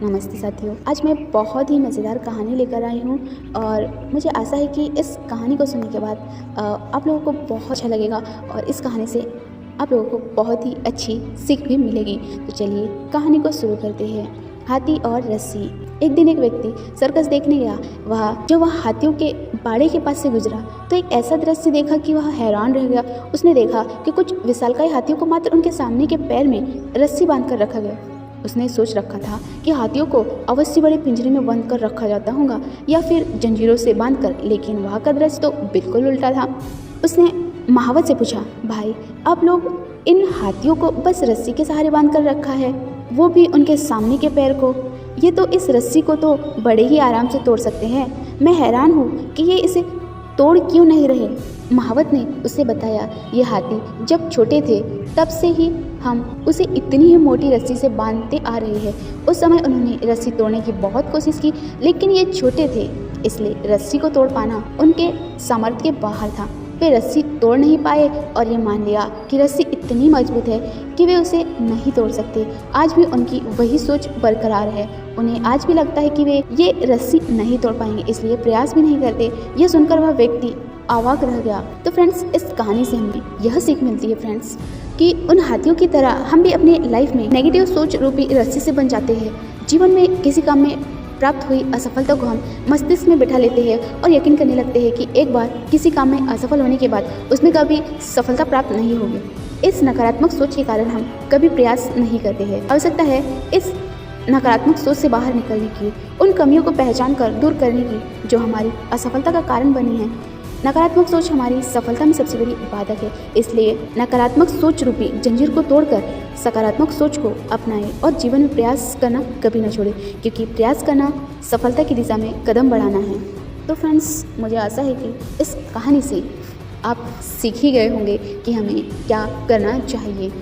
नमस्ते साथियों, आज मैं बहुत ही मज़ेदार कहानी लेकर आई हूँ और मुझे आशा है कि इस कहानी को सुनने के बाद आप लोगों को बहुत अच्छा लगेगा और इस कहानी से आप लोगों को बहुत ही अच्छी सीख भी मिलेगी। तो चलिए कहानी को शुरू करते हैं। हाथी और रस्सी। एक दिन एक व्यक्ति सर्कस देखने गया। वह हाथियों के बाड़े के पास से गुजरा तो एक ऐसा दृश्य देखा कि वह हैरान रह गया। उसने देखा कि कुछ विशालकाय हाथियों को मात्र उनके सामने के पैर में रस्सी बांधकर रखा गया। उसने सोच रखा था कि हाथियों को अवश्य बड़े पिंजरे में बंद कर रखा जाता होगा या फिर जंजीरों से बांधकर, लेकिन वहाँ का दृश्य तो बिल्कुल उल्टा था। उसने महावत से पूछा, भाई आप लोग इन हाथियों को बस रस्सी के सहारे बांध कर रखा है, वो भी उनके सामने के पैर को। ये तो इस रस्सी को तो बड़े ही आराम से तोड़ सकते हैं। मैं हैरान हूँ कि ये इसे तोड़ क्यों नहीं रहे। महावत ने उसे बताया, ये हाथी जब छोटे थे तब से ही हम उसे इतनी ही मोटी रस्सी से बांधते आ रहे हैं। उस समय उन्होंने रस्सी तोड़ने की बहुत कोशिश की, लेकिन ये छोटे थे इसलिए रस्सी को तोड़ पाना उनके सामर्थ्य के बाहर था। वे रस्सी तोड़ नहीं पाए और ये मान लिया कि रस्सी इतनी मजबूत है कि वे उसे नहीं तोड़ सकते। आज भी उनकी वही सोच बरकरार है। उन्हें आज भी लगता है कि वे ये रस्सी नहीं तोड़ पाएंगे, इसलिए प्रयास भी नहीं करते। यह सुनकर वह व्यक्ति अवाक रह गया। तो फ्रेंड्स, इस कहानी से हमें यह सीख मिलती है फ्रेंड्स कि उन हाथियों की तरह हम भी अपने लाइफ में नेगेटिव सोच रूपी रस्सी से बन जाते हैं। जीवन में किसी काम में प्राप्त हुई असफलता को हम मस्तिष्क में बिठा लेते हैं और यकीन करने लगते हैं कि एक बार किसी काम में असफल होने के बाद उसमें कभी सफलता प्राप्त नहीं होगी। इस नकारात्मक सोच के कारण हम कभी प्रयास नहीं करते हैं। आवश्यकता है इस नकारात्मक सोच से बाहर निकलने की, उन कमियों को पहचान कर दूर करने की जो हमारी असफलता का कारण बनी है। नकारात्मक सोच हमारी सफलता में सबसे बड़ी बाधक है, इसलिए नकारात्मक सोच रूपी जंजीर को तोड़कर सकारात्मक सोच को अपनाएं और जीवन में प्रयास करना कभी न छोड़ें, क्योंकि प्रयास करना सफलता की दिशा में कदम बढ़ाना है। तो फ्रेंड्स, मुझे आशा है कि इस कहानी से आप सीख ही गए होंगे कि हमें क्या करना चाहिए।